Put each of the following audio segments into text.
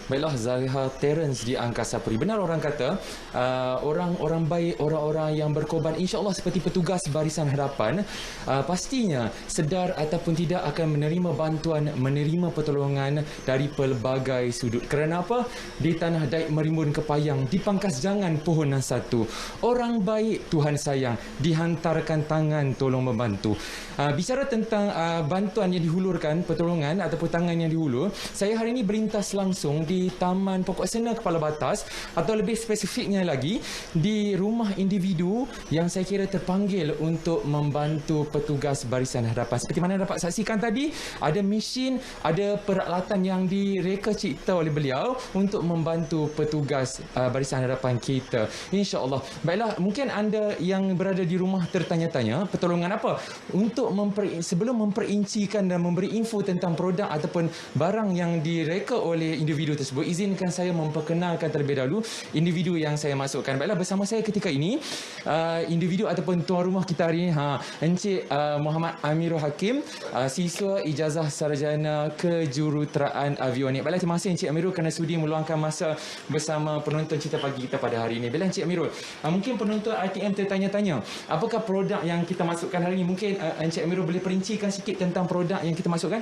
Baiklah, Zaliha Terence di Angkasa Puri. Benar orang kata, orang-orang baik, orang-orang yang berkorban, insya-Allah seperti petugas Barisan Harapan, pastinya sedar ataupun tidak akan menerima bantuan, menerima pertolongan dari pelbagai sudut. Kerana apa? Di tanah Daik Merimbun Kepayang, di pangkas jangan pohon nan satu. Orang baik Tuhan sayang, dihantarkan tangan tolong membantu. Bicara tentang bantuan yang dihulurkan, pertolongan ataupun tangan yang dihulur, saya hari ini berlintas langsung di Taman Pokok Sena Kepala Batas, atau lebih spesifiknya lagi di rumah individu yang saya kira terpanggil untuk membantu petugas Barisan Harapan. Seperti mana dapat saksikan tadi, ada mesin, ada peralatan yang direka cipta oleh beliau untuk membantu petugas Barisan Harapan kita, insya-Allah. Baiklah, mungkin anda yang berada di rumah tertanya-tanya, pertolongan apa untuk sebelum memperincikan dan memberi info tentang produk ataupun barang yang direka oleh individu tersebut, izinkan saya memperkenalkan terlebih dahulu individu yang saya masukkan. Baiklah, bersama saya ketika ini individu ataupun tuan rumah kita hari ini, Encik Muhammad Amirul Hakim, siswa ijazah sarjana kejuruteraan avionik. Baiklah, terima kasih Encik Amirul kerana sudi meluangkan masa bersama penonton Cerita Pagi kita pada hari ini. Baiklah Encik Amirul, mungkin penonton RTM tertanya-tanya, apakah produk yang kita masukkan hari ini? Mungkin Encik Amirul boleh perincikan sikit tentang produk yang kita masukkan?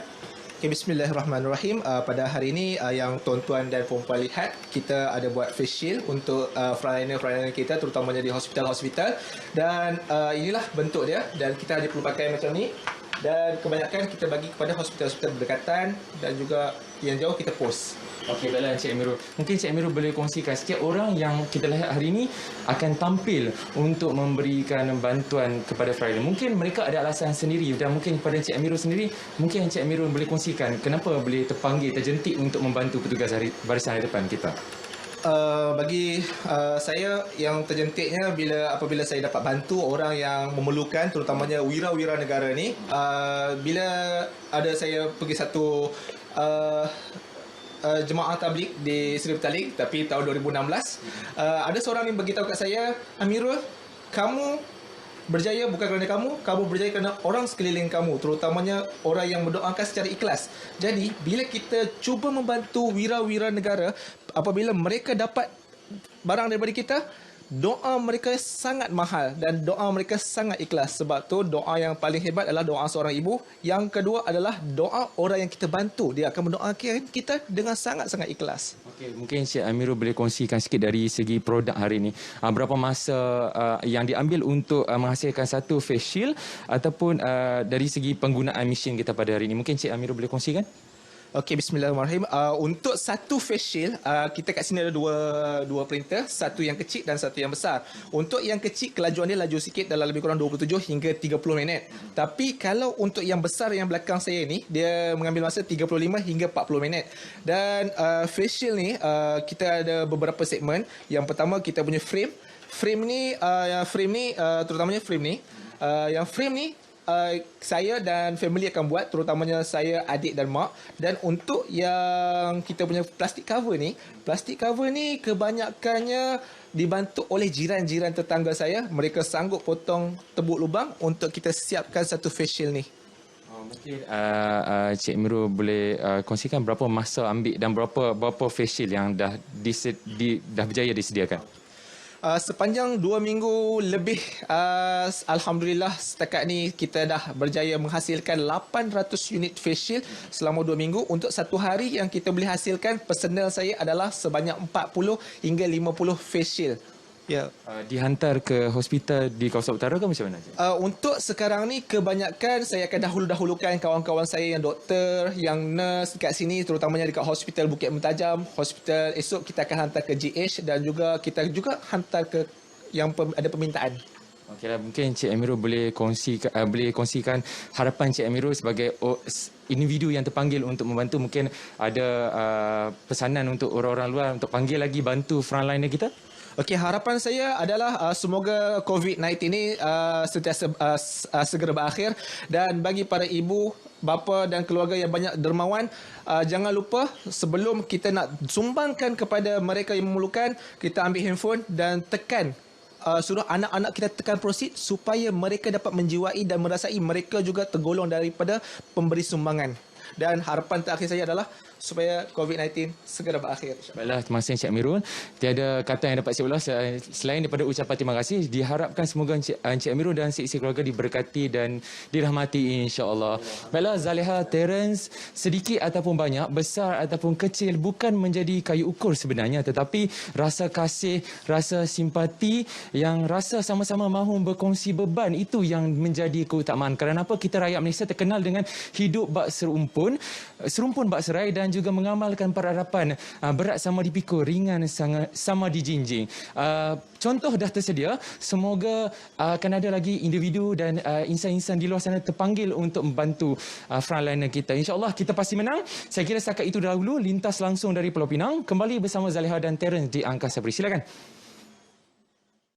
Okay, bismillahirrahmanirrahim. Pada hari ini yang tuan-tuan dan puan-puan lihat, kita ada buat face shield untuk frontliner kita, terutamanya di hospital-hospital. Dan inilah bentuk dia, dan kita ada perlu pakai macam ni. Dan kebanyakan kita bagi kepada hospital-hospital berdekatan, dan juga yang jauh kita post. Okey, baiklah Encik Amirul. Mungkin Encik Amirul boleh kongsikan setiap orang yang kita lihat hari ini akan tampil untuk memberikan bantuan kepada frontliner. Mungkin mereka ada alasan sendiri, dan mungkin kepada Encik Amirul sendiri, mungkin Encik Amirul boleh kongsikan kenapa boleh terpanggil, terjentik untuk membantu petugas Barisan Harapan kita. Bagi saya yang terjentiknya apabila saya dapat bantu orang yang memerlukan, terutamanya wira-wira negara ni. Bila ada saya pergi satu jemaah tabligh di Seri Petaling, tapi tahun 2016, ada seorang yang beritahu kat saya, Amirul, kamu berjaya bukan kerana kamu berjaya kerana orang sekeliling kamu, terutamanya orang yang mendoakan secara ikhlas. Jadi bila kita cuba membantu wira-wira negara, apabila mereka dapat barang daripada kita, doa mereka sangat mahal dan doa mereka sangat ikhlas. Sebab tu doa yang paling hebat adalah doa seorang ibu. Yang kedua adalah doa orang yang kita bantu. Dia akan mendoakan kita dengan sangat-sangat ikhlas. Okey, mungkin Encik Amirul boleh kongsikan sikit dari segi produk hari ini. Berapa masa yang diambil untuk menghasilkan satu face shield, ataupun dari segi penggunaan mesin kita pada hari ini. Mungkin Encik Amirul boleh kongsikan? Okey, bismillahirrahmanirrahim. Untuk satu face shield, kita kat sini ada dua printer, satu yang kecil dan satu yang besar. Untuk yang kecil, kelajuan dia laju sikit, dalam lebih kurang 27 hingga 30 minit. Tapi kalau untuk yang besar yang belakang saya ni, dia mengambil masa 35 hingga 40 minit. Dan face shield ni, kita ada beberapa segmen. Yang pertama, kita punya frame. Frame ni, terutamanya frame ni. Yang frame ni, saya dan family akan buat, terutamanya saya, adik dan mak. Dan untuk yang kita punya plastik cover ni kebanyakannya dibantu oleh jiran-jiran tetangga saya. Mereka sanggup potong tebuk lubang untuk kita siapkan satu face shield ni. Mungkin Cik Amirul boleh kongsikan berapa masa ambil dan berapa face shield yang dah berjaya disediakan? Sepanjang 2 minggu lebih, Alhamdulillah setakat ni kita dah berjaya menghasilkan 800 unit face shield selama 2 minggu. Untuk satu hari yang kita boleh hasilkan, personal saya adalah sebanyak 40 hingga 50 face shield. Ya. Dihantar ke hospital di kawasan utara ke macam mana? Untuk sekarang ni kebanyakan saya akan dahulukan kawan-kawan saya yang doktor, yang nurse dekat sini, terutamanya dekat Hospital Bukit Mentajam. Hospital esok kita akan hantar ke GH, dan juga kita hantar ke yang ada permintaan. Okeylah, mungkin Cik Amirul boleh kongsikan harapan Cik Amirul sebagai individu yang terpanggil untuk membantu. Mungkin ada pesanan untuk orang-orang luar untuk panggil lagi bantu frontliner kita? Okey, harapan saya adalah semoga COVID-19 ini sentiasa segera berakhir, dan bagi para ibu, bapa dan keluarga yang banyak dermawan, jangan lupa sebelum kita nak sumbangkan kepada mereka yang memerlukan, kita ambil handphone dan tekan, suruh anak-anak kita tekan proceed supaya mereka dapat menjiwai dan merasai mereka juga tergolong daripada pemberi sumbangan. dan harapan terakhir saya adalah supaya COVID-19 segera berakhir. Baiklah, terima kasih Encik Amirul. Tiada kata yang dapat saya ulas selain daripada ucapan terima kasih. Diharapkan semoga Encik Amirul dan seisi keluarga diberkati dan dirahmati insya-Allah. Baiklah, Zaliha, Terence, sedikit ataupun banyak, besar ataupun kecil bukan menjadi kayu ukur sebenarnya, tetapi rasa kasih, rasa simpati yang rasa sama-sama mahu berkongsi beban, itu yang menjadi keutamaan. Kerana apa? Kita rakyat Malaysia terkenal dengan hidup bak serumpun bak serai dan juga mengamalkan peradaban berat sama dipikul, ringan sama dijinjing. Contoh dah tersedia, semoga akan ada lagi individu dan insan-insan di luar sana terpanggil untuk membantu frontliner kita. InsyaAllah kita pasti menang. Saya kira setakat itu dahulu, lintas langsung dari Pulau Pinang, kembali bersama Zaliha dan Terence di Angkasa Sapri. Silakan.